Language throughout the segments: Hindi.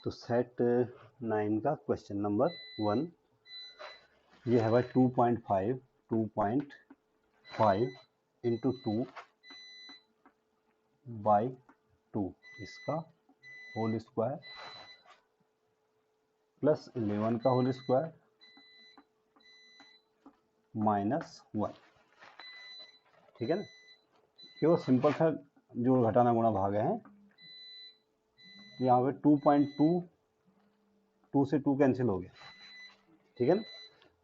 तो सेट 9 का क्वेश्चन नंबर 1 ये है भाई 2.5 इंटू 2 बाई 2 इसका होल स्क्वायर प्लस 11 का होल स्क्वायर -1। ठीक है ना, केवल सिंपल सा जोड़ घटाना गुणा भाग है। तो यहाँ पे 2.2 2 से 2 कैंसिल हो गया। ठीक है ना,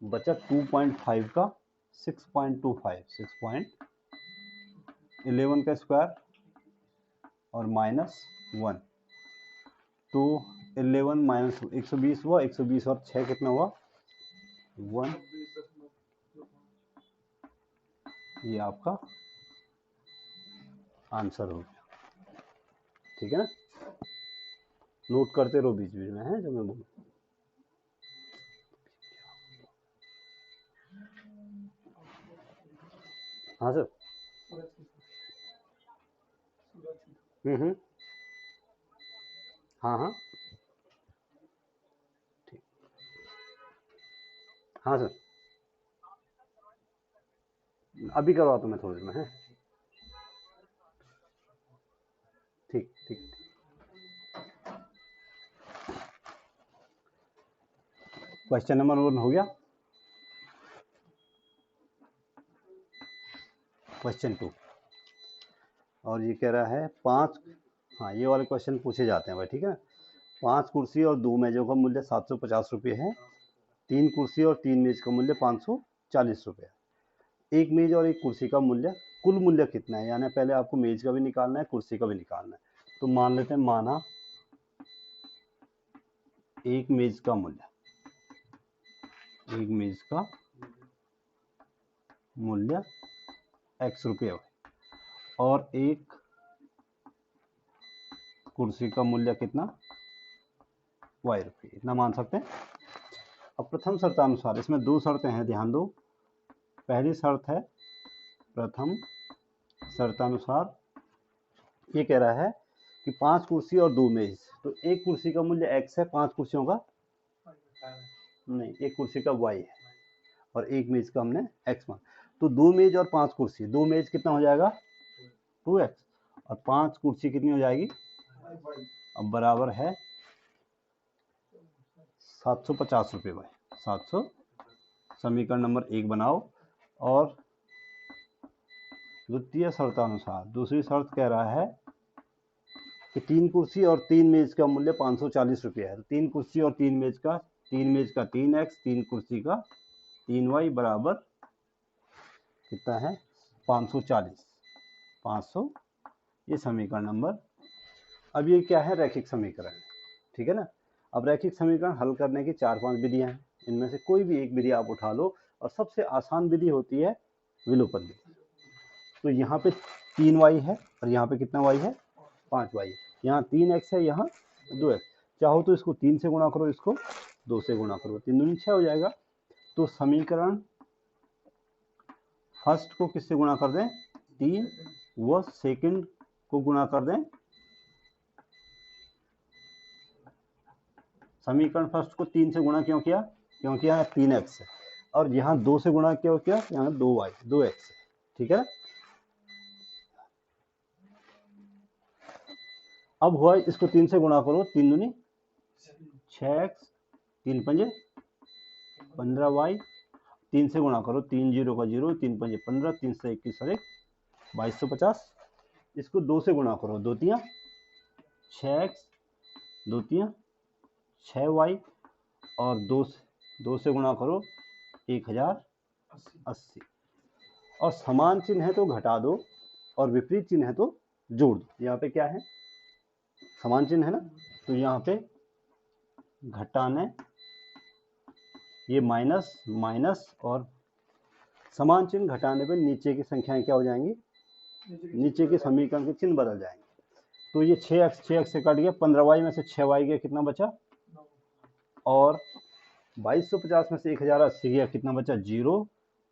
बचा 2.5 का 6.25 6.11 का स्क्वायर और -1। तो 11 माइनस 120 हुआ, 120 और 6 कितना हुआ 1। ये आपका आंसर हो गया। ठीक है ना, नोट करते रहो बीच बीच में है जब मैं बोलूँ। हाँ सर। हाँ हाँ ठीक। हाँ सर, अभी करवा तो मैं थोड़ी देर में है। ठीक ठीक। क्वेश्चन नंबर 1 हो गया। क्वेश्चन 2 और ये कह रहा है 5, हाँ ये वाले क्वेश्चन पूछे जाते हैं भाई। ठीक है ना, 5 कुर्सी और 2 मेजों का मूल्य 750 रुपये है। 3 कुर्सी और 3 मेज का मूल्य 540 रुपये। एक मेज और एक कुर्सी का मूल्य, कुल मूल्य कितना है, यानी पहले आपको मेज का भी निकालना है कुर्सी का भी निकालना है। तो मान लेते हैं, माना एक मेज का मूल्य, एक मेज का मूल्य x रुपये और एक कुर्सी का मूल्य कितना y रुपये, इतना मान सकते हैं। अब प्रथम शर्तानुसार इसमें 2 शर्तें हैं, ध्यान दो। पहली शर्त है, प्रथम शर्तानुसार ये कह रहा है कि 5 कुर्सी और 2 मेज, तो एक कुर्सी का मूल्य x है, 5 कुर्सियों का नहीं, एक कुर्सी का y है और एक मेज का हमने x मान। तो 2 मेज और 5 कुर्सी, 2 मेज कितना हो जाएगा 2x और 5 कुर्सी कितनी हो जाएगी, अब बराबर है 750 रुपये भाई। 700, समीकरण नंबर 1 बनाओ। और द्वितीय शर्तानुसार दूसरी शर्त कह रहा है कि 3 कुर्सी और 3 मेज का मूल्य 540 रुपये है। तो 3 कुर्सी और 3 मेज का 3x, 3 कुर्सी का 3y बराबर कितना है 540, 500। ये समीकरण नंबर। अब ये क्या है, रैखिक समीकरण। ठीक है ना, अब रैखिक समीकरण हल करने की 4-5 विधियां हैं, इनमें से कोई भी एक विधि आप उठा लो और सबसे आसान विधि होती है विलोपन विधि। तो यहाँ पे 3y है और यहाँ पे कितना y है 5y। यहाँ 3x है, यहाँ 2x। चाहो तो इसको 3 से गुणा करो, इसको 2 से गुणा करो, 3 दूनी 6 हो जाएगा। तो समीकरण फर्स्ट को किससे गुणा कर दें 3, व सेकंड को गुणा कर दें, समीकरण फर्स्ट को 3 से गुणा क्यों किया, क्योंकि यहाँ 3x है और यहाँ 2 से गुणा क्यों किया, यहाँ 2x है। ठीक है ना, अब हुआ इसको 3 से गुणा करो, 3 दूनी 6x, 3 पंजे 15y, 3 से गुणा करो, 3 0 का 0, 3 पंजे 15, 3 से 21 और 1 2250। इसको 2 से गुणा करो, 2 तियाँ 6x, 2 तियाँ 6y और 2 से गुणा करो 1080। और समान चिन्ह है तो घटा दो और विपरीत चिन्ह है तो जोड़ दो। यहाँ पे क्या है, समान चिन्ह है ना, तो यहाँ पे घटाने ये माइनस माइनस और समान चिन्ह घटाने पे नीचे की संख्याएं क्या हो जाएंगी, नीचे के समीकरण के चिन्ह बदल जाएंगे। तो ये 6x से कट गया, 15y में से 6y गया, कितना बचा, और 2250 में से 1080 गया, कितना बचा 0,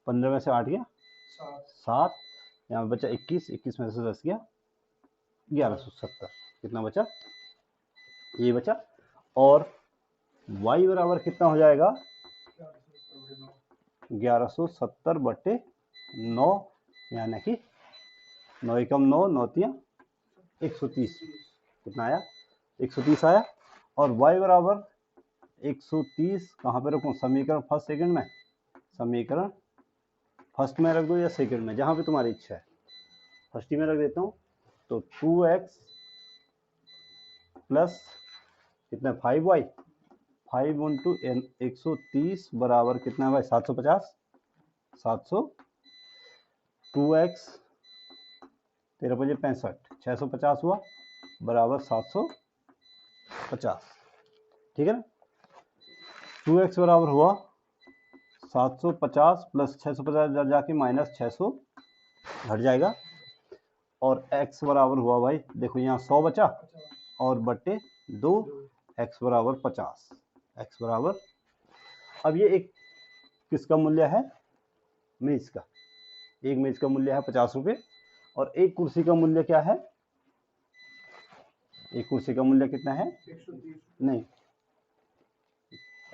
15 में से 8 गया 7, यहाँ बचा 21, 21 में से 10 गया 1170, कितना बचा ये बचा। और y बराबर कितना हो जाएगा 1170/9, यानी कि 9 एकम 9, 9 तिया 130, कितना आया 130 आया। और y बराबर 130 कहाँ पे रखूँ, समीकरण फर्स्ट सेकंड में, समीकरण फर्स्ट में रख दो या सेकंड में, जहाँ पे तुम्हारी इच्छा है, फर्स्ट ही में रख देता हूँ। तो 2x प्लस कितना 5y, 5 इंटू 130 बराबर कितना है भाई 750, 700, 2x 13 बजे 65, 650 हुआ बराबर 750, ठीक है ना। 2x बराबर हुआ 750 प्लस 650 जाके माइनस 600 घट जाएगा, और x बराबर हुआ भाई देखो यहाँ 100 बचा और बट्टे 2, x बराबर 50, x बराबर, अब ये एक किसका मूल्य है, मेज का, एक मेज का मूल्य है 50 रुपये, और एक कुर्सी का मूल्य क्या है, एक कुर्सी का मूल्य कितना है, नहीं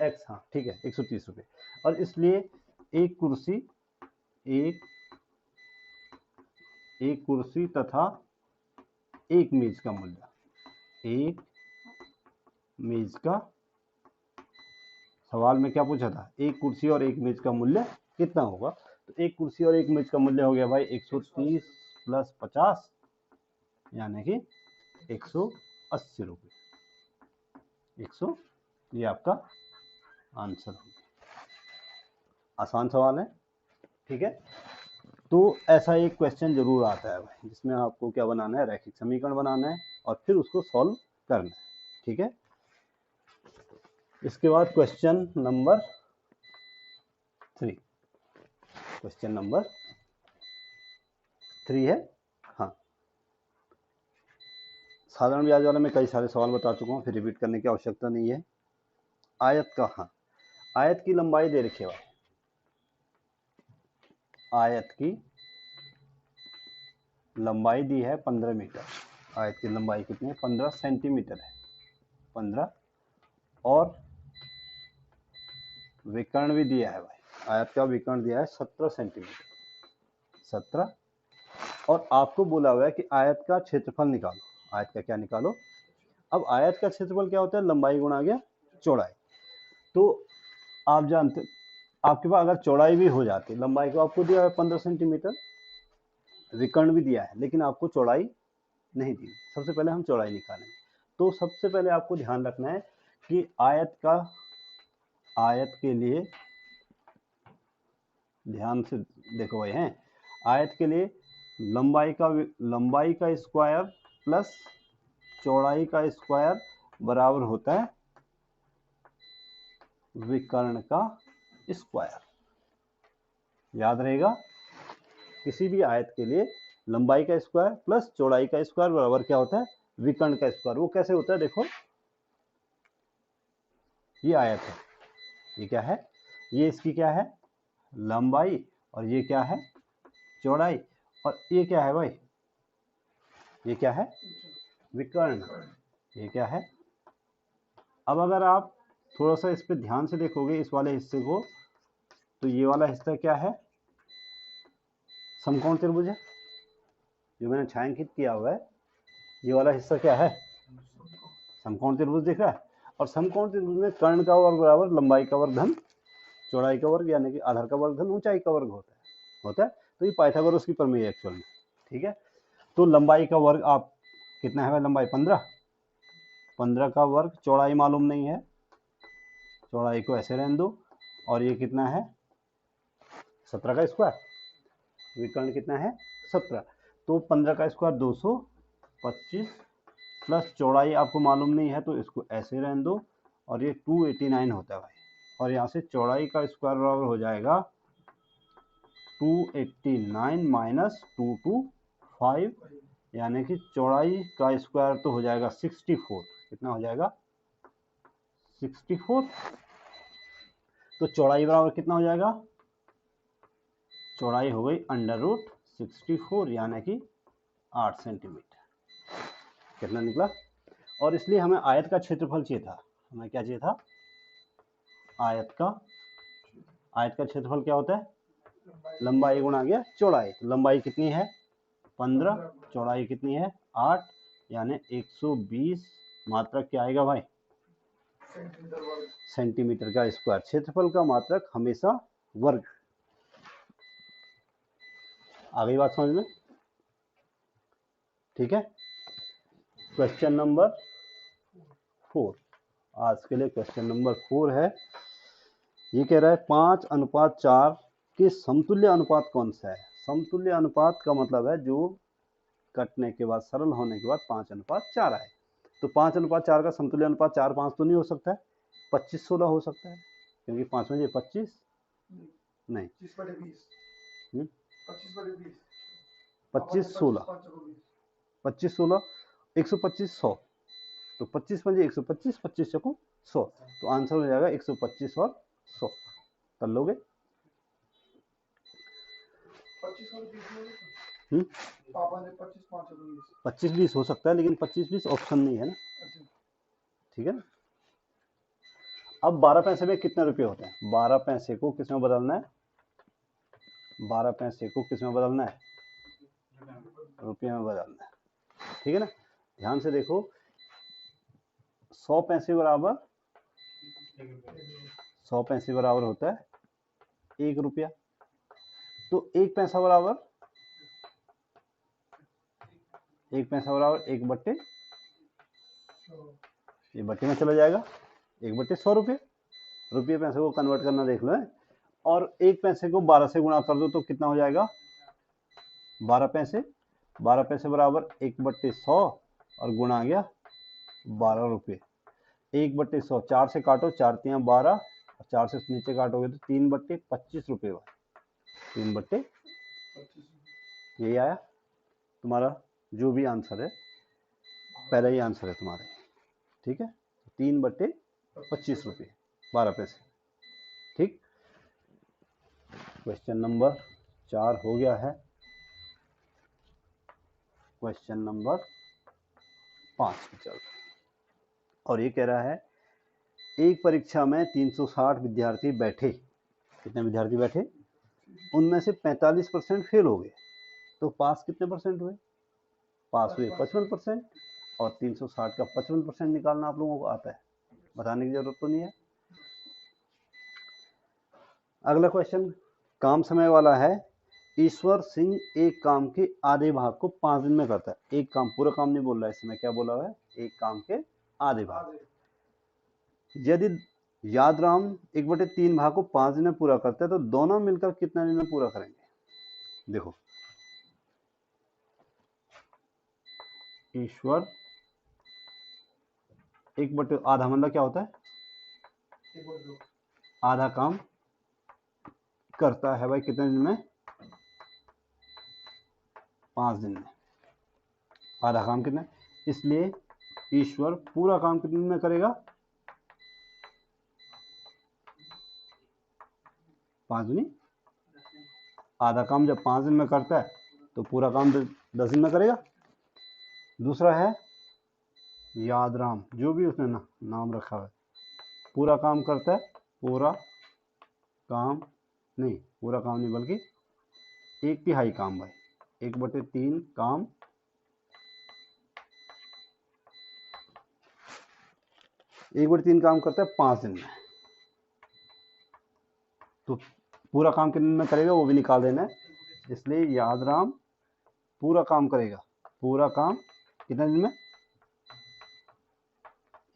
x, हाँ ठीक है 130 रुपये, और इसलिए एक कुर्सी तथा एक मेज का मूल्य, एक मेज का, सवाल में क्या पूछा था, एक कुर्सी और एक मेज का मूल्य कितना होगा, तो एक कुर्सी और एक मेज का मूल्य हो गया भाई 130 प्लस 50 यानी कि 180 रुपये, 100, ये आपका आंसर होगा। आसान सवाल है, ठीक है। तो ऐसा एक क्वेश्चन जरूर आता है भाई, जिसमें आपको क्या बनाना है, रैखिक समीकरण बनाना है और फिर उसको सॉल्व करना है, ठीक है। इसके बाद क्वेश्चन नंबर 3, क्वेश्चन नंबर 3 है, हाँ साधारण ब्याज वाले में कई सारे सवाल बता चुका हूँ, फिर रिपीट करने की आवश्यकता नहीं है। आयत का, हाँ आयत की लंबाई दे रखी है भाई, आयत की लंबाई दी है 15 मीटर, आयत की लंबाई कितनी है 15 सेंटीमीटर है, 15, और विकर्ण भी दिया है भाई, आयत का विकर्ण दिया है 17 सेंटीमीटर, 17, और आपको बोला हुआ है कि आयत का क्षेत्रफल निकालो, आयत का क्या निकालो। अब आयत का क्षेत्रफल क्या होता है, लंबाई गुणा गया चौड़ाई, तो आप जानते, आपके पास अगर चौड़ाई भी हो जाती, लंबाई को आपको दिया है 15 सेंटीमीटर, विकर्ण भी दिया है, लेकिन आपको चौड़ाई नहीं दी, सबसे पहले हम चौड़ाई निकालेंगे। तो सबसे पहले आपको ध्यान रखना है कि आयत के लिए ध्यान से देखो भाई हैं, आयत के लिए लंबाई का स्क्वायर प्लस चौड़ाई का स्क्वायर बराबर होता है विकर्ण का स्क्वायर, याद रहेगा। किसी भी आयत के लिए लंबाई का स्क्वायर प्लस चौड़ाई का स्क्वायर बराबर क्या होता है, विकर्ण का स्क्वायर। वो कैसे होता है, देखो ये आयत है, ये क्या है, ये इसकी क्या है लंबाई, और ये क्या है चौड़ाई, और ये क्या है भाई, ये क्या है विकर्ण, ये क्या है। अब अगर आप थोड़ा सा इस पे ध्यान से देखोगे इस वाले हिस्से को, तो ये वाला हिस्सा क्या है, समकोण त्रिभुज है, जो मैंने छायांकित किया हुआ है, ये वाला हिस्सा क्या है समकोण त्रिभुज दिख रहा है। और समकोण त्रिभुज में कर्ण का वर्ग बराबर लंबाई का वर्ग धन चौड़ाई का वर्ग, यानी कि आधार का वर्ग धन ऊंचाई का वर्ग होता है। तो ये पाइथागोरस की प्रमेय है एक्चुअल में, ठीक है। तो लंबाई का वर्ग आप कितना है, लंबाई 15 का वर्ग, चौड़ाई मालूम नहीं है, चौड़ाई को ऐसे रहने दो, और ये कितना है 17 का स्क्वायर, विकर्ण कितना है 17, तो 15 का स्क्वायर 225 प्लस चौड़ाई आपको मालूम नहीं है तो इसको ऐसे रहने दो, और ये 289 होता है भाई, और यहाँ से चौड़ाई का स्क्वायर बराबर हो जाएगा 289 माइनस 225, यानी कि चौड़ाई का स्क्वायर तो हो जाएगा 64, कितना हो जाएगा 64, तो चौड़ाई बराबर कितना हो जाएगा, चौड़ाई हो गई √64 यानी कि 8 सेंटीमीटर, कितना निकला। और इसलिए हमें आयत का क्षेत्रफल चाहिए था, हमें क्या चाहिए था, आयत का क्षेत्रफल क्या होता है, लंबाई गुणा गया चौड़ाई। तो लंबाई कितनी है 15, चौड़ाई कितनी है 8, यानी 120 मात्रक क्या आएगा भाई, सेंटीमीटर का स्क्वायर। क्षेत्रफल का मात्रक हमेशा वर्ग। आ गई बात समझ में, ठीक है। क्वेश्चन नंबर 4, आज के लिए क्वेश्चन नंबर 4 है। ये कह रहा है 5:4 के समतुल्य अनुपात कौन सा है। समतुल्य अनुपात का मतलब है जो कटने के बाद, सरल होने के बाद 5:4 आए। तो 5:4 का समतुल्य अनुपात 4:5 तो नहीं हो सकता है, 25:16 हो सकता है, क्योंकि 5 में 25 नहीं, 25:16 125 100, तो 25 में 125, 25 चौको 100, तो आंसर हो जाएगा 125 और 100। कर लोगे 25-20 हो सकता है, लेकिन 25-20 ऑप्शन नहीं है ना, ठीक है ना। अब 12 पैसे में कितने रुपए होते हैं, 12 पैसे को किस में बदलना है, 12 पैसे को किस में बदलना है, रुपये में बदलना है, ठीक है ना। ध्यान से देखो, 100 पैसे बराबर 100 पैसे बराबर होता है 1 रुपया। तो 1 पैसा बराबर 1 बट्टे, ये बट्टे में चला जाएगा, 1/100 रुपये। रुपये पैसे को कन्वर्ट करना देख लो है। और 1 पैसे को 12 से गुणा कर दो तो कितना हो जाएगा, 12 पैसे। 12 पैसे बराबर 1/100 और गुणा आ गया 12 रुपये। 1/100 4 से काटो, 4 तियाँ 12, 4 से नीचे काटोगे तो 3/25 रुपये हुआ, 3/25। यही आया तुम्हारा जो भी आंसर है, पहला ही आंसर है तुम्हारा, ठीक है। 3/25 रुपये 12 पैसे, ठीक। क्वेश्चन नंबर 4 हो गया है। क्वेश्चन नंबर 5 पे चल, और ये कह रहा है एक परीक्षा में 360 विद्यार्थी बैठे। कितने विद्यार्थी बैठे, उनमें से 45% फेल हो गए, तो पास कितने परसेंट हुए, पास हुए 55%। और 360 का 55% निकालना आप लोगों को आता है, बताने की जरूरत तो नहीं है। अगला क्वेश्चन काम समय वाला है। ईश्वर सिंह एक काम के आधे भाग को 5 दिन में करता है। एक काम, पूरा काम नहीं बोल रहा है इसमें, क्या बोला हुआ है, एक काम के आधे भाग। यदि यादराम 1/3 भाग को 5 दिन में पूरा करता है, तो दोनों मिलकर कितने दिन में पूरा करेंगे। देखो, ईश्वर 1/, आधा मतलब क्या होता है, आधा काम करता है भाई कितने दिन में, 5 दिन में। आधा काम कितना, इसलिए ईश्वर पूरा काम कितने दिन में करेगा, 5 दिन। आधा काम जब 5 दिन में करता है तो पूरा काम 10 दिन में करेगा। दूसरा है यादराम, जो भी उसने नाम रखा है, पूरा काम करता है, पूरा काम नहीं बल्कि 1/3 काम भाई, 1/3 काम, एक बटे 3 काम करता है 5 दिन में। तो पूरा काम कितने दिन में करेगा वो भी निकाल देना है, इसलिए यादराम पूरा काम करेगा। पूरा काम कितने दिन में,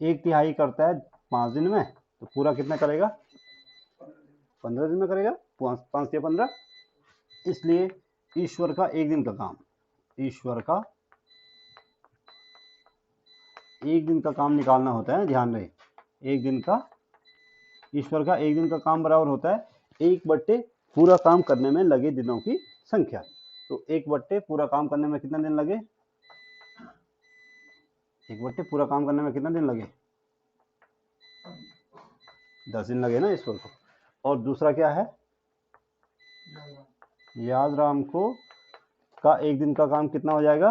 1/3 करता है 5 दिन में, तो पूरा कितना करेगा, 15 दिन में करेगा, 5 या 15। इसलिए ईश्वर का एक दिन का काम, ईश्वर का एक दिन का काम निकालना होता है, ध्यान रहे, एक दिन का, ईश्वर का एक दिन का काम बराबर होता है 1/, पूरा काम करने में लगे दिनों की संख्या। तो 1/, पूरा काम करने में कितना दिन लगे, 1/, पूरा काम करने में कितना दिन लगे, 10 दिन लगे ना ईश्वर को। और दूसरा क्या है, यादराम को का एक दिन का काम कितना हो जाएगा,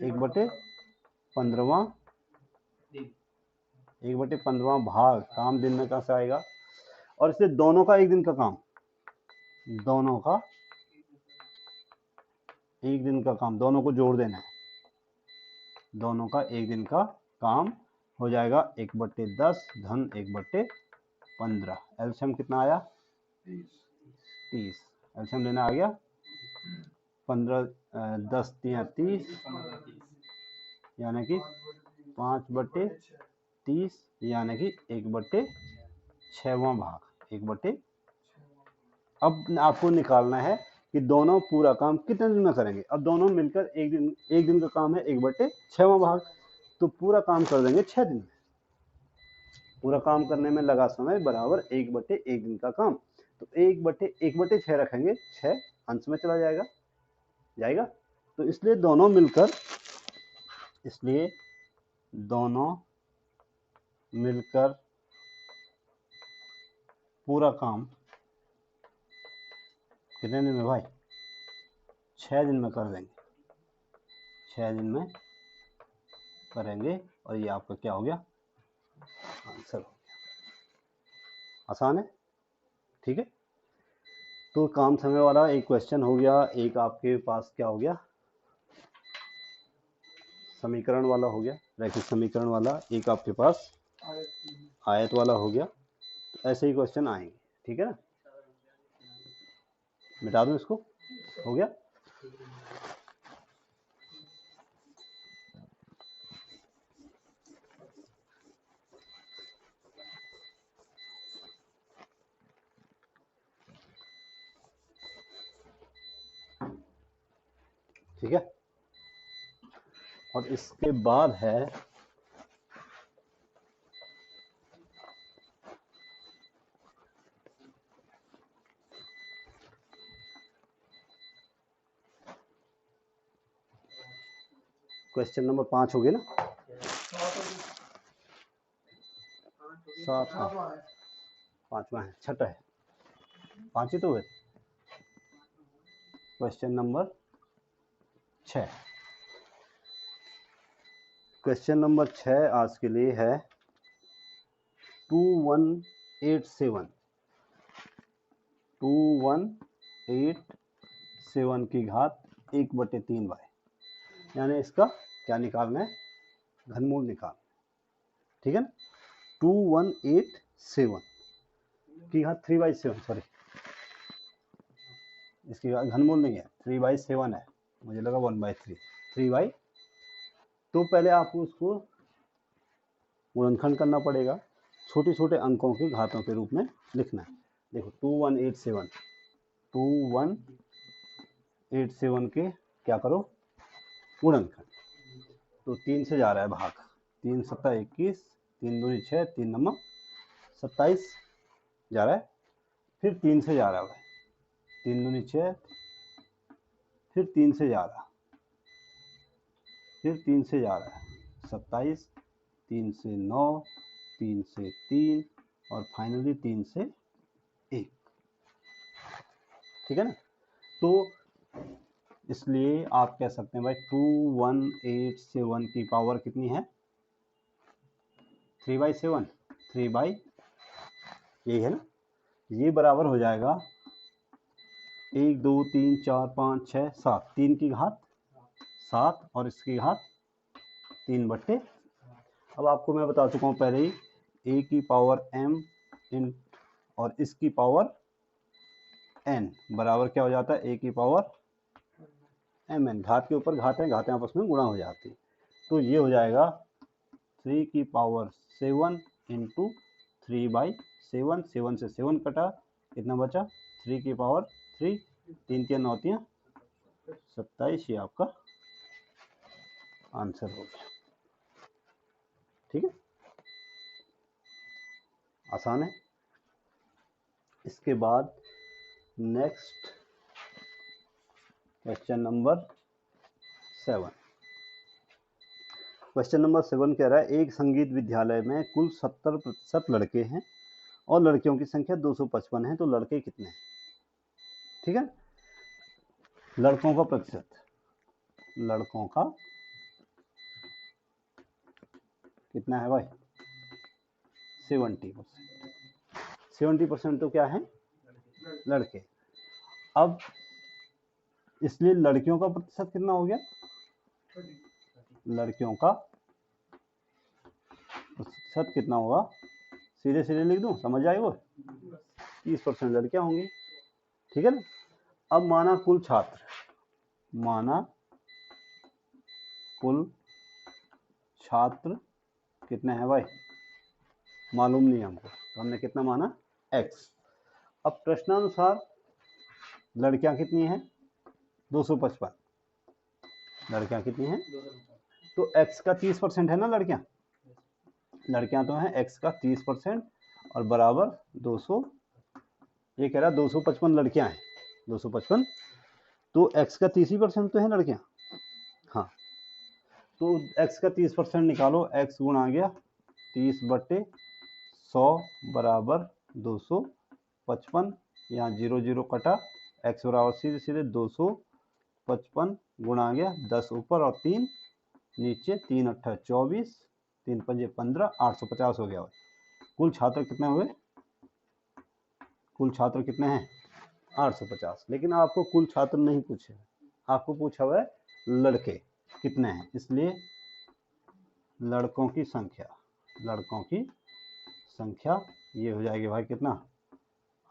1/15 1/15 भाग काम दिन में कहाँ से आएगा, और इसलिए दोनों का एक दिन का काम, दोनों का एक दिन का काम, दोनों को जोड़ देना है, दोनों का एक दिन का काम हो जाएगा 1/10 धन 1/15। एलसीएम कितना आया 30। एलसीएम लेना आ गया 15 10 3 30 यानी कि 5/30 यानी कि 1/6वां भाग 1/। अब आपको निकालना है कि दोनों पूरा काम कितने दिन में करेंगे। अब दोनों मिलकर एक दिन का काम है 1/6वां भाग, तो पूरा काम कर देंगे 6 दिन में। पूरा काम करने में लगा समय बराबर 1/1 दिन का काम, तो 1/6 रखेंगे, 6 अंश में चला जाएगा। तो इसलिए दोनों मिलकर पूरा काम कितने दिन में भाई 6 दिन में कर देंगे, 6 दिन में करेंगे, और ये आपका क्या हो गया आंसर हो गया। आसान है, ठीक है। तो काम समय वाला एक क्वेश्चन हो गया, एक आपके पास क्या हो गया समीकरण वाला हो गया, रैखिक समीकरण वाला, एक आपके पास आयत वाला हो गया। तो ऐसे ही क्वेश्चन आएंगे, ठीक है ना। मिटा दूं इसको, हो गया। ठीक है, और इसके बाद है क्वेश्चन नंबर 5 हो गया ना, 7 5वां है, 6 है, 5 ही तो है। क्वेश्चन नंबर 6, क्वेश्चन नंबर 6 आज के लिए है 2187 की घात 1/3y, यानी इसका क्या निकालना है घनमूल निकालना, ठीक है ना। 2187 की घात 3/7, सॉरी इसकी घनमूल नहीं है, 3/7 है, मुझे लगा 1/3, 3/। तो पहले आपको उसको गुणनखंड करना पड़ेगा, छोटे छोटे अंकों की घातों के रूप में लिखना है। देखो 2187 के क्या करो गुणनखंड, तो 3 से जा रहा है भाग, 3 7 21, 3 दूनी 6, 3 नम्मा 27 जा रहा है, फिर 3 से जा रहा है, 3 दूनी 6, फिर 3 से जा रहा, फिर 3 से जा रहा है 27, 3 से 9, 3 से 3 और फाइनली 3 से 1, ठीक है ना। तो इसलिए आप कह सकते हैं भाई 2187 की पावर कितनी है 3/7, 3/, यही है ना, ये बराबर हो जाएगा 1 2 3 4 5 6 7, 3 की घात 7 और इसकी घात 3/। अब आपको मैं बता चुका हूँ पहले ही, a की पावर m इन और इसकी पावर n बराबर क्या हो जाता है a की पावर mn, घात के ऊपर घात है, घातें आपस में गुणा हो जाती है, तो ये हो जाएगा 3 की पावर 7 इंटू 3/7, 7 से 7 कटा, कितना बचा 3 की पावर 3, 3 के 9 27, ये आपका आंसर हो गया, ठीक है, आसान है। इसके बाद next question number 7, question number 7 कह रहा है एक संगीत विद्यालय में कुल 70% लड़के हैं और लड़कियों की संख्या 255 है, तो लड़के कितने हैं, ठीक है। लड़कों का प्रतिशत, लड़कों का कितना है भाई 70%। 70% तो क्या है, लड़के। अब इसलिए लड़कियों का प्रतिशत कितना हो गया, लड़कियों का प्रतिशत कितना होगा, सीधे सीधे लिख दूं, समझ आएगा, 30% लड़कियां होंगी, ठीक है ना। अब माना कुल छात्र, माना कुल छात्र कितने हैं भाई, मालूम नहीं हमको, तो हमने कितना माना x। अब प्रश्नानुसार लड़कियां कितनी हैं, 255, लड़कियां कितनी हैं, तो x का 30% है ना, लड़कियां तो हैं x का 30% और बराबर 200, ये कह रहा 255 लड़कियां हैं, 255, तो x का 30% तो है लड़कियां, हाँ, तो x का 30% निकालो, x गुणा गया 30/100 बराबर 255, यहाँ 0 0 कटा, x बराबर सीधे सीधे 255 गुणा गया 10 ऊपर और 3 नीचे, 3 8 24, 3 5 15, 850 हो गया। कुल छात्र कितने हुए, कुल छात्र कितने हैं, 850। लेकिन आपको कुल छात्र नहीं पूछे, आपको पूछा हुआ है लड़के कितने हैं, इसलिए लड़कों की संख्या, लड़कों की संख्या ये हो जाएगी भाई कितना,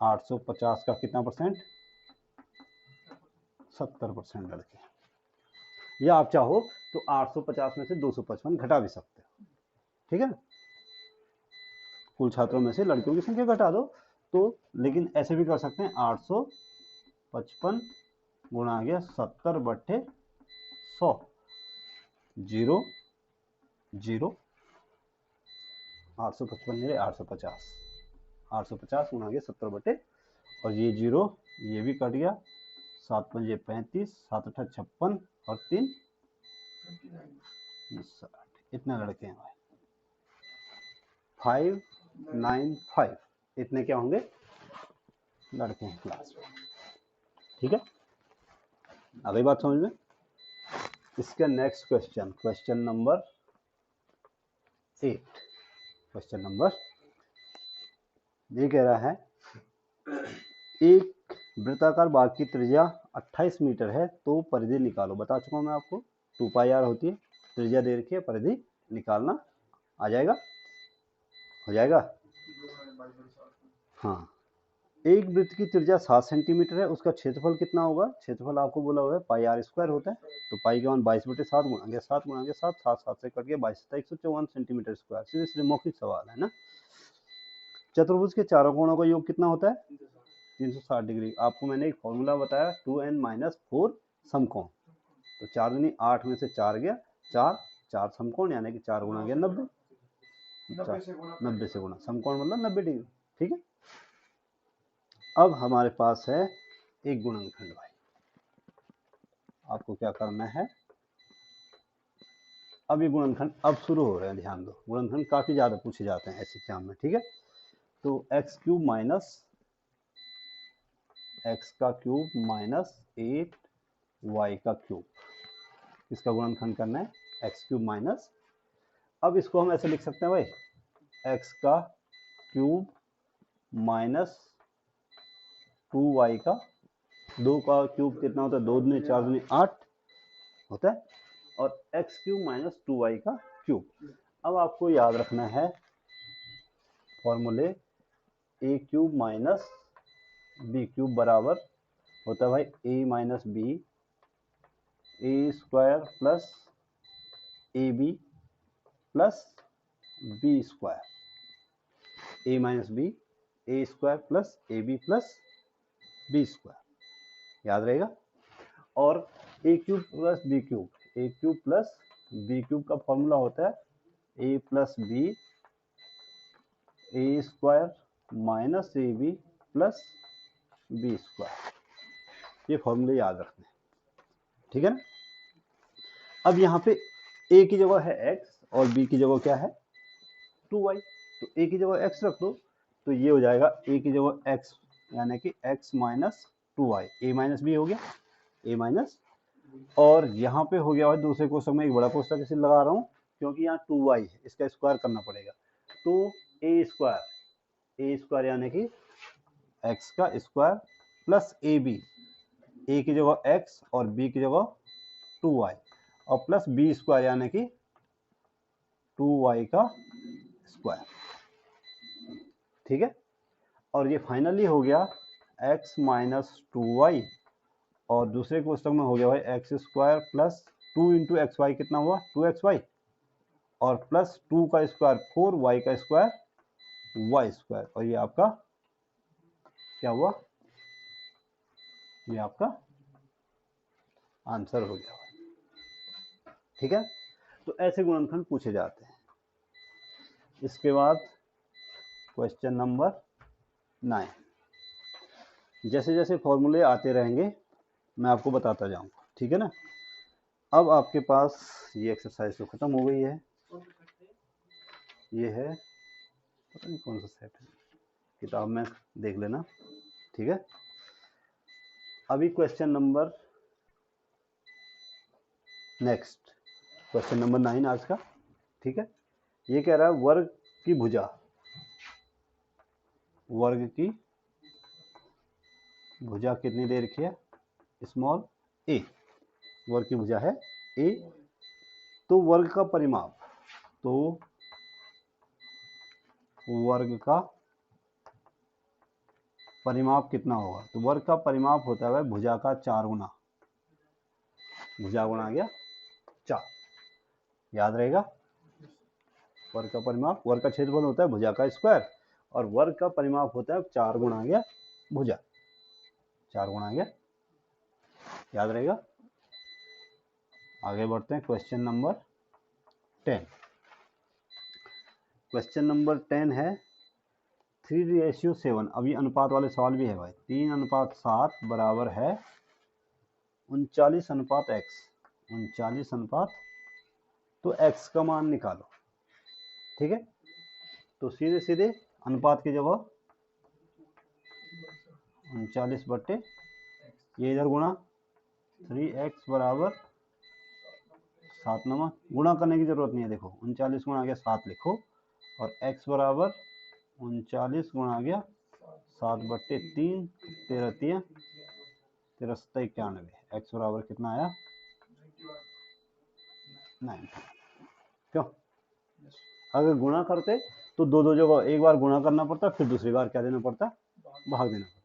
850 का कितना परसेंट, 70% लड़के, या आप चाहो तो 850 में से 255 घटा भी सकते हो, ठीक है ना, कुल छात्रों में से लड़कियों की संख्या घटा दो, तो लेकिन ऐसे भी कर सकते हैं, 855 गुणा गया 70/100, 0 0, 855 मेरे 850, 850 गुणा गया 70/, और ये 0 ये भी कट गया, 7 5 35, 7 8 56 और 3 60, इतने लड़के हैं भाई, 595, इतने क्या होंगे, लड़के हैं क्लास में, ठीक है, आ गई बात समझ में। इसका next question, question number 8, question number ये कह रहा है, एक वृत्ताकार बाग की त्रिज्या 28 मीटर है, तो परिधि निकालो। बता चुका हूं मैं आपको, 2πr होती है, त्रिज्या दे रखी है, परिधि निकालना आ जाएगा, हो जाएगा, हाँ। एक वृत्त की त्रिज्या 7 सेंटीमीटर है, उसका क्षेत्रफल कितना होगा, क्षेत्रफल आपको बोला हुआ है πr² होता है, तो पाई का मान 22/7 गुणा गया 7 गुणा गया 7, 7 7 से कट गया 22 154 सेंटीमीटर स्क्वायर, सीधे सीधे मौखिक सवाल है ना। चतुर्भुज के चारों कोणों का योग कितना होता है, 360 डिग्री। आपको मैंने एक फॉर्मूला बताया 2n-4 समकोण, तो 4 दूनी 8 में से 4 गया 4, 4 समकोण यानी कि 4 गुणा गया 90, 90 से गुणा, समकोण मतलब 90 डिग्री, ठीक है। अब हमारे पास है एक गुणनखंड भाई, आपको क्या करना है, अब ये गुणनखंड अब शुरू हो रहे हैं, ध्यान दो, गुणनखंड काफी ज्यादा पूछे जाते हैं ऐसे एग्जाम में, ठीक है। तो x³ minus x³ minus 8y³ इसका गुणनखंड करना है, x³ माइनस, अब इसको हम ऐसे लिख सकते हैं भाई, x³ माइनस 2y, 2 का क्यूब कितना होता है, 2 दूनी 4 दूनी 8 होता है, और x³ माइनस 2y³। अब आपको याद रखना है फॉर्मूले, a³ माइनस b³ बराबर होता है भाई a minus B, a² plus ab plus b², a minus B, a² plus ab plus b², याद रहेगा। और a³ plus b³ a³ plus b³ का फॉर्मूला होता है a plus B, a² minus ab plus b², ये फॉर्मूले याद रखने, ठीक है ना। अब यहाँ पे a की जगह है x और b की जगह क्या है 2y, तो a की जगह x रख दो, तो ये हो जाएगा a की जगह x यानी कि x minus 2y, a minus B हो गया, a माइनस, और यहाँ पे हो गया भाई दूसरे क्वेश्चन में एक बड़ा कोष्ठक इसे लगा रहा हूँ क्योंकि यहाँ 2y है, इसका स्क्वायर करना पड़ेगा, तो ए स्क्वायर यानी कि x का स्क्वायर प्लस ए बी, ए की जगह x और b की जगह 2y और प्लस बी स्क्वायर यानी कि 2y का स्क्वायर। ठीक है, और ये फाइनली हो गया x माइनस 2y और दूसरे कोष्टक में हो गया भाई X square plus 2 into X Y कितना हुआ 2xy और प्लस 2 का स्क्वायर 4y का स्क्वायर y स्क्वायर और ये आपका क्या हुआ, ये आपका आंसर हो गया। ठीक है, तो ऐसे गुणनखंड पूछे जाते हैं। इसके बाद क्वेश्चन नंबर 9, जैसे जैसे फॉर्मूले आते रहेंगे मैं आपको बताता जाऊंगा। ठीक है ना, अब आपके पास ये एक्सरसाइज तो खत्म हो गई है, ये है पता नहीं कौन सा सेट है, किताब में देख लेना। ठीक है, अभी question number next question number 9 आज का। ठीक है, ये कह रहा है वर्ग की भुजा, वर्ग की भुजा कितनी दे रखी है, स्मॉल ए, वर्ग की भुजा है ए, तो वर्ग का परिमाप, तो वर्ग का परिमाप कितना होगा, तो वर्ग का परिमाप होता है भुजा का 4 गुना, भुजा गुणा गया 4, याद रहेगा। वर्ग का परिमाप, वर्ग का क्षेत्रफल होता है भुजा का स्क्वायर और वर्ग का परिमाप होता है 4 गुणा गया भुजा, 4 गुणा गया, याद रहेगा। आगे बढ़ते हैं क्वेश्चन नंबर 10। क्वेश्चन नंबर 10 है 3:7। अब ये अनुपात वाले सवाल भी है भाई। 3:7 बराबर है 39:x, 39 अनुपात, तो x का मान निकालो। ठीक है, तो सीधे सीधे अनुपात की जगह 39 बट्टे ये इधर गुणा 3x बराबर 7 नंबर, गुणा करने की जरूरत नहीं है, देखो 39 गुणा गया 7 लिखो और x बराबर 39 गुणा गया 7 बट्टे 3, 13 3 13 7 91, x बराबर कितना आया 9। क्यों, अगर गुणा करते तो दो दो जगह एक बार गुणा करना पड़ता, फिर दूसरी बार क्या देना पड़ता, भाग देना पड़ता।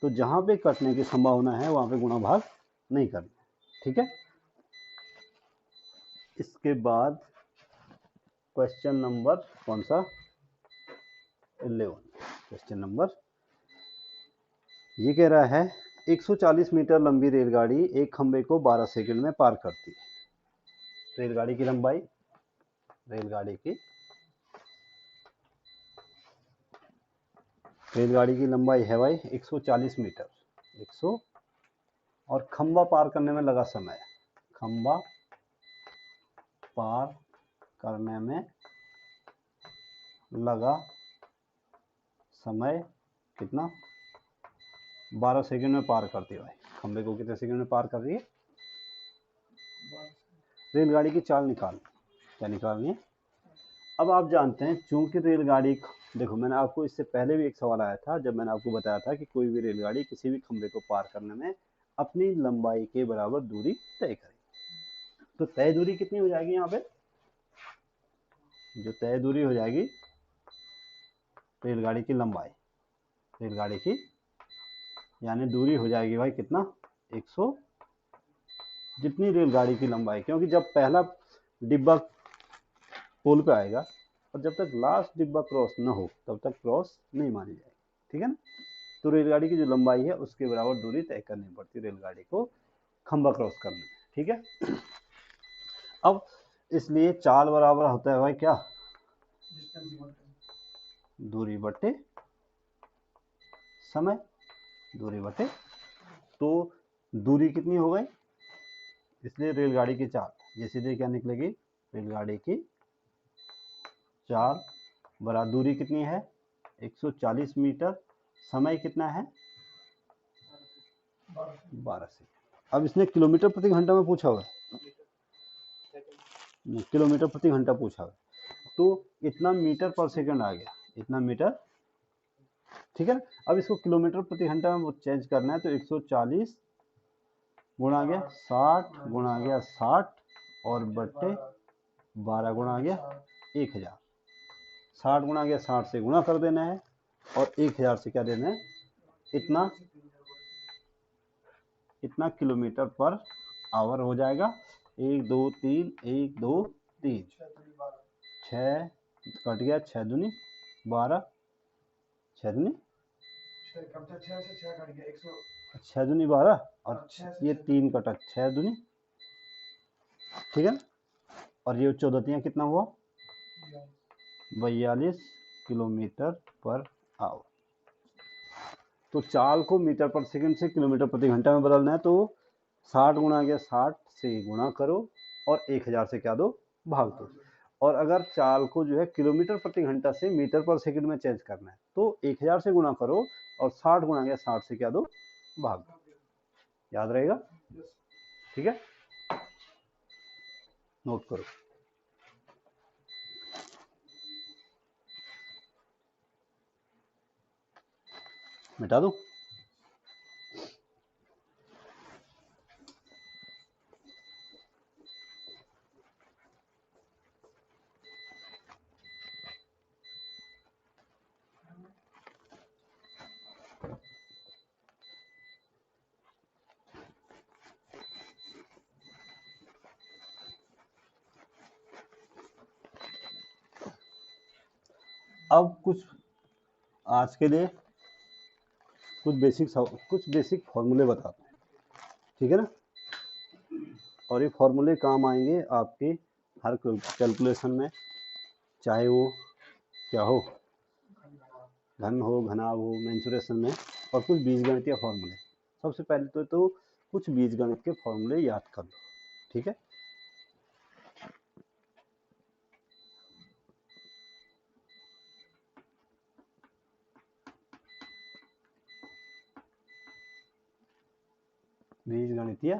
तो जहां पे कटने की संभावना है वहां पे गुणा भाग नहीं करना। ठीक है, इसके बाद क्वेश्चन नंबर कौन सा 11, क्वेश्चन नंबर ये कह रहा है 140 मीटर लंबी रेलगाड़ी एक खंबे को 12 सेकंड में पार करती है। रेलगाड़ी की लंबाई, रेलगाड़ी की लंबाई है भाई 140 मीटर, 100, और खंबा पार करने में लगा समय, खंबा पार करने में लगा समय कितना, 12 सेकंड में पार करती है भाई। खंबे को कितने सेकंड में पार कर रही है, रेलगाड़ी की चाल निकाल, क्या निकालनी है। अब आप जानते हैं चूंकि रेलगाड़ी, देखो मैंने आपको इससे पहले भी एक सवाल आया था जब मैंने आपको बताया था कि कोई भी रेलगाड़ी किसी भी खंबे को पार करने में अपनी लंबाई के बराबर दूरी तय करेगी। तो तय दूरी कितनी हो जाएगी, यहाँ पे जो तय दूरी हो जाएगी रेलगाड़ी की लंबाई, रेलगाड़ी की यानी दूरी हो जाएगी भाई कितना 100, जितनी रेलगाड़ी की लंबाई, क्योंकि जब पहला डिब्बा पोल पे आएगा और जब तक लास्ट डिब्बा क्रॉस न हो तब तक क्रॉस नहीं मानी जाएगी। ठीक है ना, तो रेलगाड़ी की जो लंबाई है उसके बराबर दूरी तय करनी पड़ती है रेलगाड़ी को खंबा क्रॉस करने में। ठीक है, अब इसलिए चाल बराबर होता है भाई क्या, दूरी बटे समय, दूरी बटे, तो दूरी कितनी हो गई, इसलिए रेलगाड़ी की चाल ये सीधे क्या निकलेगी, रेलगाड़ी की चाल बराबर दूरी कितनी है 140 मीटर, समय कितना है 12 सेकंड। अब इसने किलोमीटर प्रति घंटा में पूछा हुआ है, किलोमीटर प्रति घंटा पूछा हुआ है, तो इतना मीटर पर सेकंड आ गया, इतना मीटर, ठीक है। अब इसको किलोमीटर प्रति घंटा में चेंज करना है, तो 140 गुणा गया 60 गुणा गया 60 और बट्टे 12 गुणा गया 1000। 60 गुणा गया 60 से गुणा कर देना है और 1000 से क्या देना है, इतना किलोमीटर पर आवर हो जाएगा। 1 2 3 1 2 3 6 कट गया, 6 दूनी 12, 6 दूनी 12 और ये 3 कटा 6 दूनी, ठीक है। और ये 14 कितना हुआ, 42 किलोमीटर पर आवर। तो चाल को मीटर पर सेकंड से किलोमीटर प्रति घंटा में बदलना है, तो 60 गुणा गया 60 से गुणा करो और 1000 से क्या दो, भाग दो। और अगर चाल को जो है किलोमीटर प्रति घंटा से मीटर पर सेकंड में चेंज करना है, तो 1000 से गुणा करो और 60 गुणा गया 60 से क्या दो, भाग दो। याद रहेगा, ठीक है, नोट करो। मिटा दो। अब कुछ आज के लिए कुछ बेसिक फॉर्मूले बताते हैं, ठीक है ना। और ये फॉर्मूले काम आएंगे आपके हर कैलकुलेशन में, चाहे वो क्या हो, घन हो, घनाभ हो, मेंसुरेशन में। और कुछ बीजगणितीय फॉर्मूले, सबसे पहले तो कुछ बीजगणित के फॉर्मूले याद कर लो, ठीक है। बीजगणितीय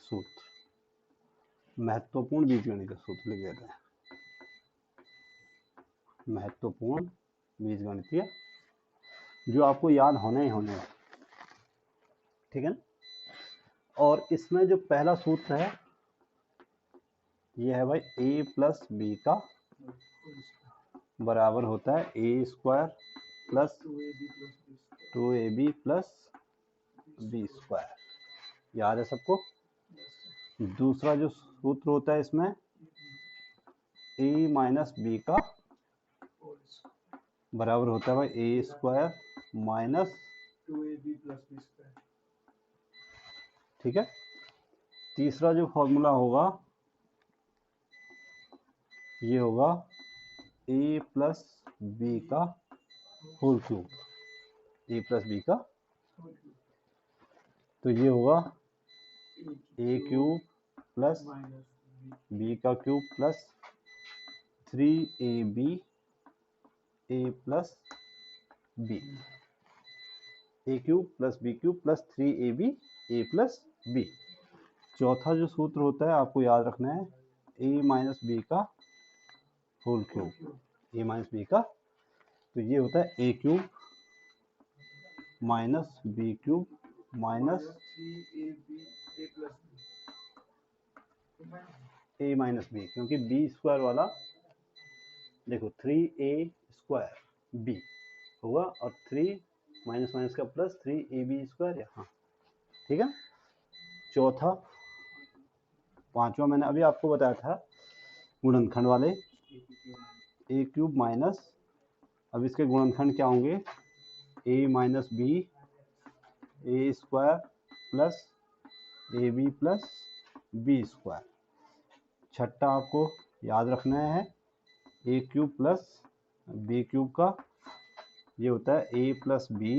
सूत्र, महत्वपूर्ण बीजगणितीय सूत्र लिख देते हैं, महत्वपूर्ण बीजगणितीय जो आपको याद होने ही होने, ठीक है ना। और इसमें जो पहला सूत्र है ये है भाई a प्लस बी का बराबर होता है a square plus 2ab plus B square. याद है सबको। दूसरा जो सूत्र होता है इसमें a माइनस बी का बराबर होता है भाई a square minus 2ab plus B square, ठीक है। तीसरा जो फॉर्मूला होगा ये होगा a प्लस बी का whole cube, a plus B का, तो ये होगा a क्यूब प्लस बी का cube plus 3ab a plus B, A cube plus B cube plus 3ab a plus B. चौथा जो सूत्र होता है आपको याद रखना है a माइनस बी का whole cube, a minus B का, तो ये होता है a cube minus B cube minus 3a minus B, क्योंकि बी स्क्वायर वाला देखो 3a स्क्वायर बी होगा और 3 माइनस माइनस का प्लस 3ab स्क्वायर यहाँ, ठीक है। चौथा, पांचवा मैंने अभी आपको बताया था गुणनखंड वाले, a क्यूब माइनस, अब इसके गुणनखंड क्या होंगे, a minus b a square plus A b plus B square. छठा आपको याद रखना है a cube plus B cube का, ये होता है a plus B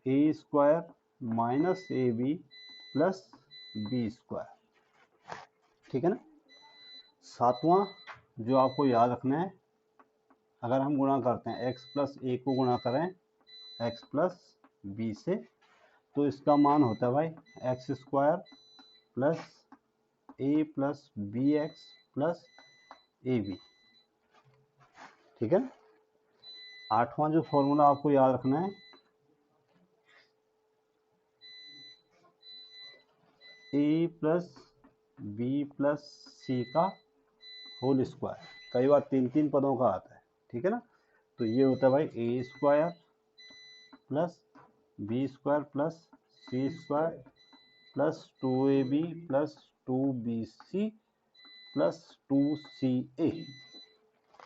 a square minus a b plus B square, ठीक है ना। सातवां जो आपको याद रखना है, अगर हम गुणा करते हैं x प्लस ए को गुणा करें x प्लस बी से, तो इसका मान होता है भाई X square plus A plus B X plus A B, ठीक है ना। आठवां जो फॉर्मूला आपको याद रखना है, ए प्लस बी प्लस सी का होल स्क्वायर, कई बार तीन तीन पदों का आता है, ठीक है ना। तो ये होता है भाई a square plus B square plus c square plus 2ab plus 2bc plus 2ca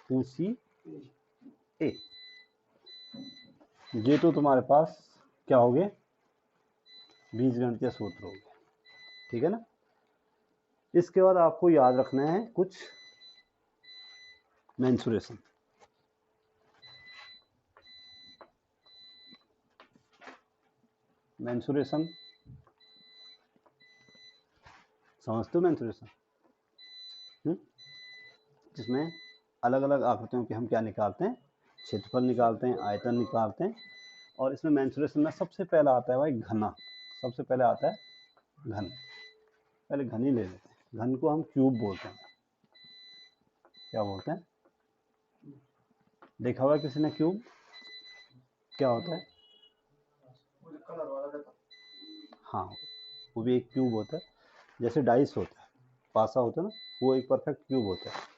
2ca। ये तो तुम्हारे पास क्या हो गए, बीजगणितीय सूत्र हो गए, ठीक है ना। इसके बाद आपको याद रखना है कुछ मेंसुरेशन। मेंसुरेशन समझते हो, मेंसुरेशन जिसमें अलग अलग आकृतियों के हम क्या निकालते हैं, क्षेत्रफल निकालते हैं, आयतन निकालते हैं। और इसमें मेंसुरेशन में सबसे पहला आता है भाई घना, सबसे पहले आता है घन। पहले घन ही ले लेते हैं, घन को हम क्यूब बोलते हैं। क्या बोलते हैं, देखा हुआ किसी ने क्यूब, क्या होता है, हाँ वो भी एक क्यूब होता है, जैसे डाइस होता है, पासा होता है ना, वो एक परफेक्ट क्यूब होता है।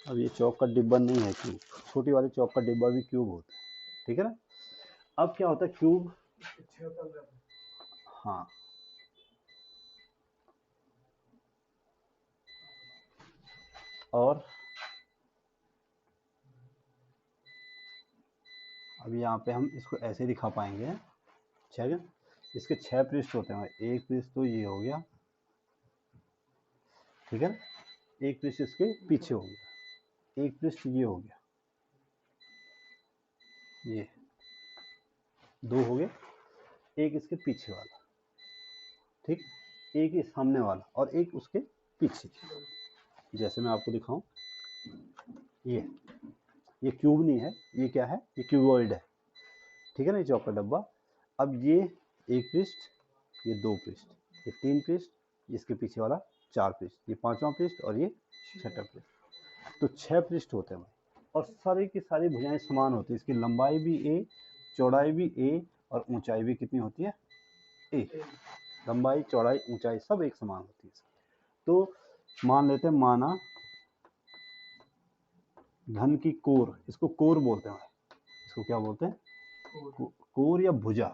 अब ये चौक का डिब्बा नहीं है क्यूब, छोटी वाली चौक का डिब्बा भी क्यूब होता है, ठीक है ना। अब क्या होता है क्यूब, हाँ और अब यहाँ पे हम इसको ऐसे दिखा पाएंगे, ठीक है। इसके 6 पृष्ठ होते हैं, एक पृष्ठ तो ये हो गया, ठीक है, एक पृष्ठ इसके पीछे हो गया, एक पृष्ठ ये हो गया, ये दो हो गए, एक इसके पीछे वाला, ठीक, एक इस सामने वाला और एक उसके पीछे। जैसे मैं आपको दिखाऊं, ये क्यूब नहीं है, ये क्या है, ये क्यूबॉइड है, ठीक है ना, ये चौक का डब्बा। अब ये एक पृष्ठ, ये दो पृष्ठ, ये तीन पृष्ठ, इसके पीछे वाला चार पृष्ठ, ये पांचवा पृष्ठ और ये छठा पृष्ठ। तो 6 पृष्ठ होते हैं भाई, और सारी की सारी भुजाएं समान होती है। इसकी लंबाई भी ए, चौड़ाई भी ए और ऊंचाई भी कितनी होती है, ए। लंबाई चौड़ाई ऊंचाई सब एक समान होती है। तो मान लेते हैं, माना घन की कोर, इसको कोर बोलते हैं, इसको क्या बोलते हैं, कोर या भुजा,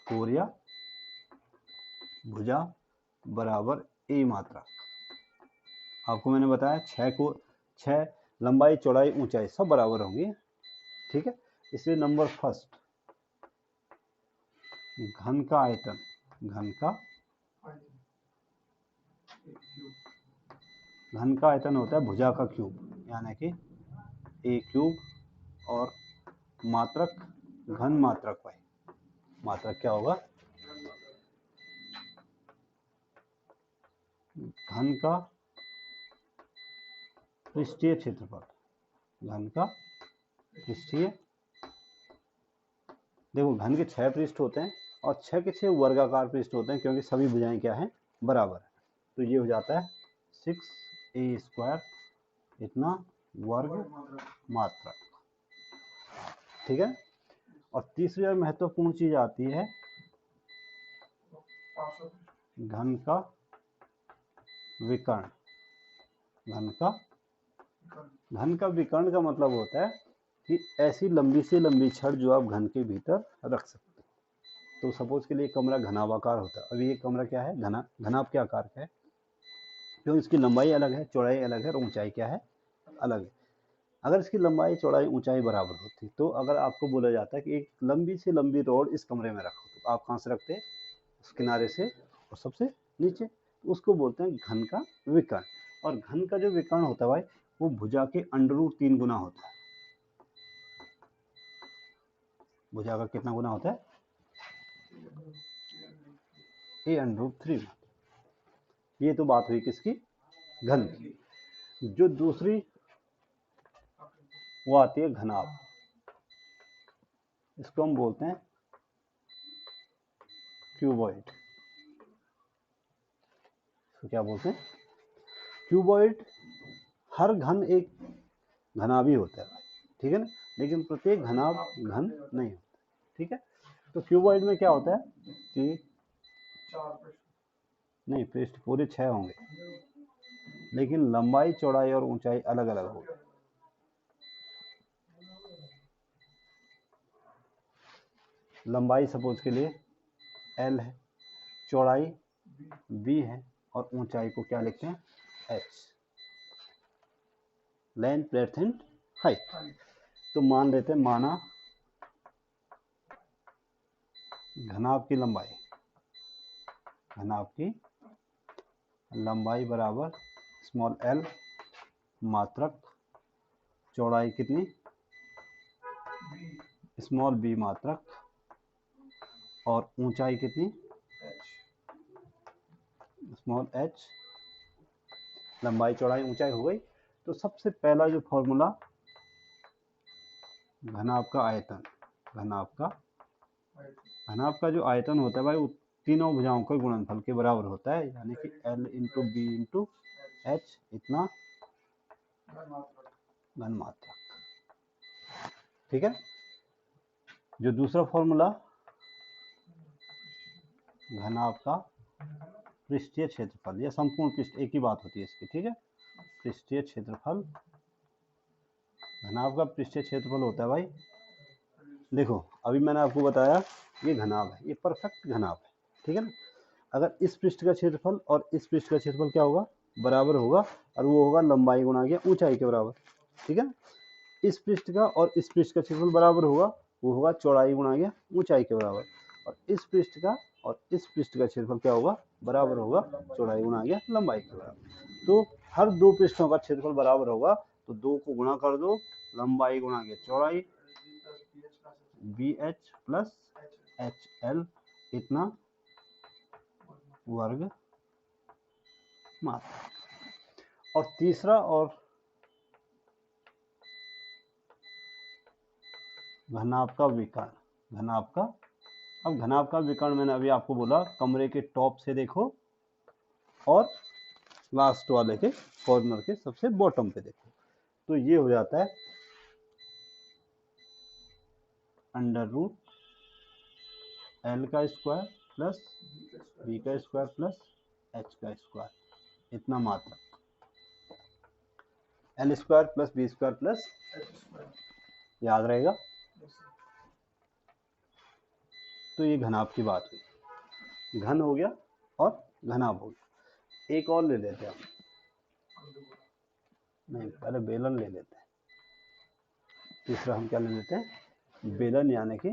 कोर या भुजा बराबर ए मात्रा। आपको मैंने बताया 6 लंबाई चौड़ाई ऊंचाई सब बराबर होंगी, ठीक है। इसलिए नंबर फर्स्ट, घन का आयतन, घन का आयतन होता है भुजा का क्यूब, यानी कि ए क्यूब। और मात्रक, घन मात्रक भाई, मात्रक क्या होगा, घन का पृष्ठीय क्षेत्रफल, घन का पृष्ठीय। देखो घन के 6 पृष्ठ होते हैं और 6 के 6 वर्गाकार पृष्ठ होते हैं, क्योंकि सभी भुजाएं क्या हैं, बराबर है। तो ये हो जाता है 6a² इतना वर्ग मात्रक, ठीक है। और तीसरी और महत्वपूर्ण चीज आती है घन का विकर्ण। घन का विकर्ण का मतलब होता है कि ऐसी लंबी से लंबी छड़ जो आप घन के भीतर रख सकते हैं। तो सपोज के लिए कमरा घनाभाकार होता है, अभी ये कमरा क्या है, घनाभ के आकार का है, क्योंकि इसकी लंबाई अलग है, चौड़ाई अलग है और ऊंचाई क्या है, अलग है। अगर इसकी लंबाई चौड़ाई ऊंचाई बराबर होती, तो अगर आपको बोला जाता है कि एक लंबी से लंबी रॉड इस कमरे में रखो, तो आप कहाँ से रखते हैं, उस किनारे से और सबसे नीचे, तो उसको बोलते हैं घन का विकर्ण। और घन का जो विकर्ण होता है भाई, वो भुजा के √3 गुना होता है। भुजा का कितना गुना होता है, a√3। ये तो बात हुई किसकी, घन की। जो दूसरी वो आती है घनाभ, इसको हम बोलते हैं क्यूबॉइड। इसको क्या बोलते हैं, क्यूबॉइड। हर घन एक घनाभ ही होता है भाई, ठीक है ना, लेकिन प्रत्येक घनाभ घन नहीं होता, ठीक है। तो क्यूबॉइड में क्या होता है कि 4 पृष्ठ। नहीं, पृष्ठ पूरे 6 होंगे, लेकिन लंबाई चौड़ाई और ऊंचाई अलग अलग होगी। लंबाई सपोज के लिए L है, चौड़ाई B है, और ऊंचाई को क्या लिखते हैं, H, length breadth and height. तो मान लेते हैं, माना घनाभ की लंबाई बराबर स्मॉल l, मात्रक चौड़ाई कितनी, स्मॉल b मात्रक, और ऊंचाई कितनी, स्मॉल h। लंबाई चौड़ाई ऊंचाई हो गई। तो सबसे पहला जो फॉर्मूला घनाभ का जो आयतन होता है भाई, वो तीनों भुजाओं के गुणनफल के बराबर होता है, यानी कि L into B into H, इतना घनमात्रक, ठीक है। जो दूसरा फॉर्मूला घनाभ का पृष्ठीय क्षेत्रफल या संपूर्ण पृष्ठ, एक ही बात होती है इसकी, ठीक है। पृष्ठीय क्षेत्रफल, घनाभ का पृष्ठीय क्षेत्रफल होता है भाई, देखो अभी मैंने आपको बताया ये घनाभ है, ये परफेक्ट घनाभ है, ठीक है ना। अगर इस पृष्ठ का क्षेत्रफल और इस पृष्ठ का क्षेत्रफल क्या होगा, बराबर होगा, और वो होगा लंबाई गुणा के ऊंचाई के बराबर, ठीक है ना। इस पृष्ठ का और इस पृष्ठ का क्षेत्रफल बराबर होगा, वो होगा चौड़ाई गुणा के ऊंचाई के बराबर, और इस पृष्ठ का और इस पृष्ठ का क्षेत्रफल क्या होगा, बराबर होगा चौड़ाई गुणा के लंबाई के बराबर। तो हर दो पृष्ठों का क्षेत्रफल बराबर होगा, तो दो को गुणा कर दो, लंबाई गुणा के चौड़ाई, BH प्लस HL, इतना वर्ग मात्रा। और तीसरा और घनाभ का विकर्ण, अब घनाभ का विकर्ण मैंने अभी आपको बोला, कमरे के टॉप से देखो और लास्ट वाले के कॉर्नर के सबसे बॉटम पे देखो, तो ये हो जाता है अंडर रूट L का स्क्वायर प्लस B का स्क्वायर प्लस H का स्क्वायर, इतना मात्रा, L square plus B square plus, याद रहेगा। तो ये घनाभ की बात हुई, घन हो गया और घनाभ हो गया। एक और ले लेते हैं, नहीं पहले बेलन ले लेते हैं, तीसरा हम क्या ले लेते हैं, बेलन यानी कि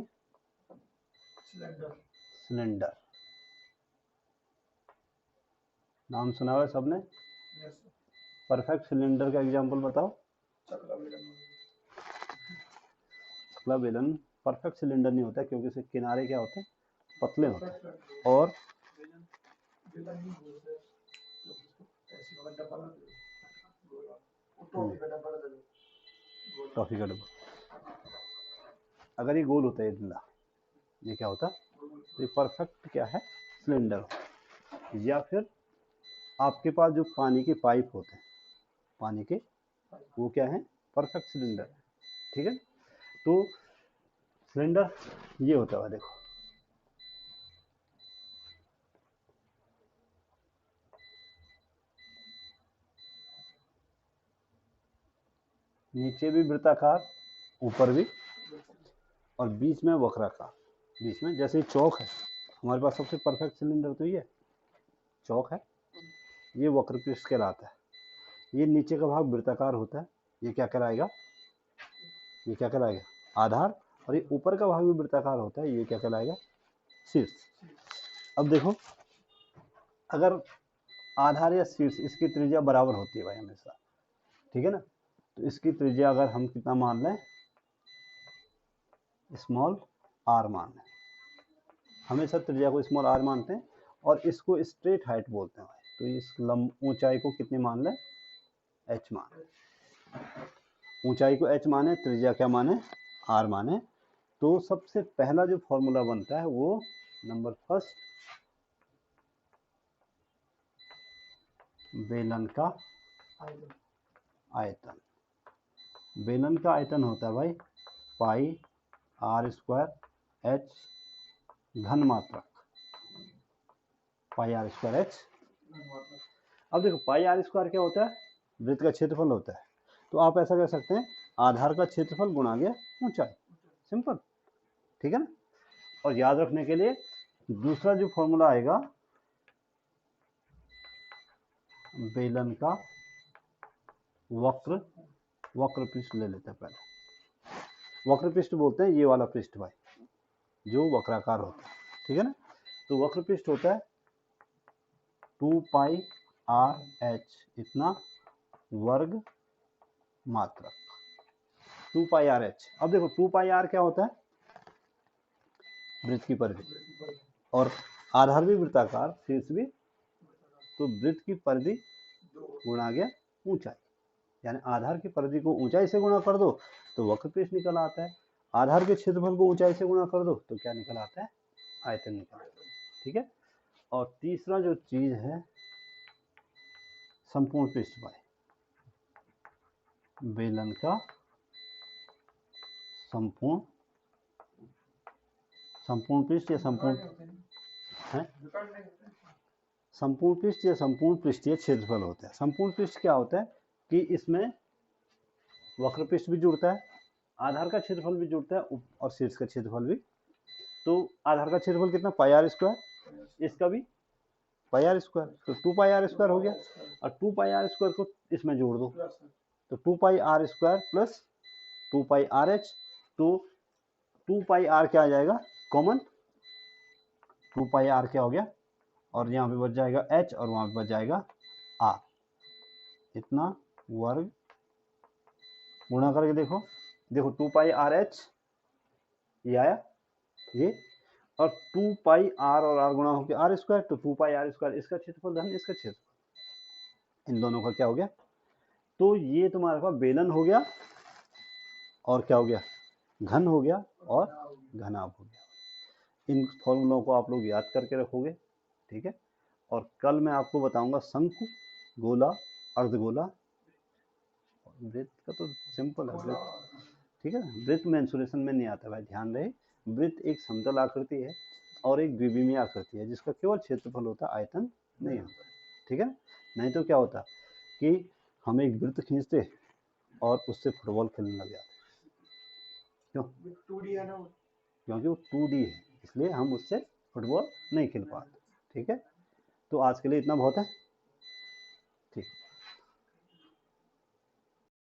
सिलेंडर। नाम सुना हुआ सबने, परफेक्ट सिलेंडर का एग्जांपल बताओ। चकला बेलन परफेक्ट सिलेंडर नहीं होता, क्योंकि इसके किनारे क्या होते हैं, पतले होते हैं, और टॉफी का डब्बा, अगर ये गोल होता है, ये क्या होता, तो ये परफेक्ट क्या है, सिलेंडर। या फिर आपके पास जो पानी के पाइप होते हैं, पानी के, वो क्या है, परफेक्ट सिलेंडर, ठीक है। तो सिलेंडर ये होता है, देखो नीचे भी वृत्ताकार, ऊपर भी, और बीच में वक्राकार, बीच में जैसे चौक है, हमारे पास सबसे परफेक्ट सिलेंडर तो ये चौक है, ये वक्र पृष्ठ कहलाता है। ये नीचे का भाग वृत्ताकार होता है, ये क्या कहलाएगा, ये क्या कहलाएगा, आधार, और ये ऊपर का भाग भी वृत्ताकार होता है, ये क्या कहलाएगा, शीर्ष। अब देखो, अगर आधार या शीर्ष, इसकी त्रिज्या बराबर होती है भाई हमेशा, ठीक है ना। तो इसकी त्रिज्या अगर हम कितना मान लें, स्मॉल r मान लें, हमेशा त्रिज्या को स्मॉल r मानते हैं, और इसको स्ट्रेट हाइट बोलते हैं भाई। तो इस ऊंचाई को कितनी मान लें, h मान, ऊंचाई को h माने, त्रिज्या क्या माने, r माने। तो सबसे पहला जो फॉर्मूला बनता है वो नंबर फर्स्ट, बेलन का आयतन, बेलन का आयतन होता है भाई पाई आर स्क्वायर एच घन मात्रक, पाई आर स्क्वायर एच। अब देखो पाई आर स्क्वायर क्या होता है, वृत्त का क्षेत्रफल होता है। तो आप ऐसा कर सकते हैं आधार का क्षेत्रफल गुणा के ऊंचाई, सिंपल, ठीक है ना। और याद रखने के लिए दूसरा जो फॉर्मूला आएगा बेलन का वक्र पृष्ठ ले लेते हैं पहले। वक्र पृष्ठ बोलते हैं ये वाला पृष्ठ भाई जो वक्राकार होता है, ठीक है ना। तो वक्र पृष्ठ होता है 2 पाई आर एच इतना वर्ग मात्रक, 2 पाई आर एच। अब देखो 2 पाई आर क्या होता है, वृत्त की परिधि, और आधार भी वृत्ताकार शीर्ष भी, तो वृत्त की परिधि गुणा गया ऊंचाई, यानी आधार की परिधि को ऊंचाई से गुणा कर दो तो वक्र पृष्ठ निकल आता है, आधार के क्षेत्रफल को ऊंचाई से गुणा कर दो तो क्या निकल आता है, आयतन निकल आता है, ठीक है। और तीसरा जो चीज है संपूर्ण पृष्ठ भाई, बेलन का संपूर्ण पृष्ठ या संपूर्ण है, संपूर्ण पृष्ठ या संपूर्ण पृष्ठीय क्षेत्रफल होता है। संपूर्ण पृष्ठ क्या होता है कि इसमें वक्र पृष्ठ भी जुड़ता है, आधार का क्षेत्रफल भी जुड़ता है और शीर्ष का क्षेत्रफल भी। तो आधार का क्षेत्रफल कितना पाई आर स्क्वायर, इसका भी पाई आर स्क्वायर, तो 2 पाई आर स्क्वायर हो गया। और 2 पाई आर स्क्वायर को इसमें जोड़ दो तो 2 pi r square plus 2 pi r h, तो 2 पाई आर क्या आ जाएगा कॉमन, 2 पाई आर क्या हो गया, और यहाँ पे बच जाएगा एच और वहाँ पे बच जाएगा आर, इतना वर्ग गुणा करके देखो 2 पाई आर एच ये आया ये, और 2 पाई आर और आर गुणा होकर आर स्क्वायर, तो 2 पाई आर स्क्वायर इसका क्षेत्रफल धन इसका क्षेत्रफल, इन दोनों का क्या हो गया। तो ये तुम्हारे पास बेलन हो गया और क्या हो गया, घन हो गया और घनाभ हो गया। इन फॉर्मूलों को आप लोग याद करके रखोगे, ठीक है। और कल मैं आपको बताऊंगा शंकु, गोला, अर्धगोला, वृत्त का तो सिंपल है वृत्त, ठीक है ना। वृत्त में इंसुलेशन में नहीं आता भाई, ध्यान रहे वृत्त एक समतल आकृति है और एक द्विविमीय आकृति है जिसका केवल क्षेत्रफल होता है, आयतन नहीं होता, ठीक है ना। नहीं तो क्या होता कि हम एक वृत्त खींचते और उससे फुटबॉल खेलने लग जाते, क्यों, 2D है ना, क्योंकि वो 2D है इसलिए हम उससे फुटबॉल नहीं खेल पाते, ठीक है। तो आज के लिए इतना बहुत है, ठीक।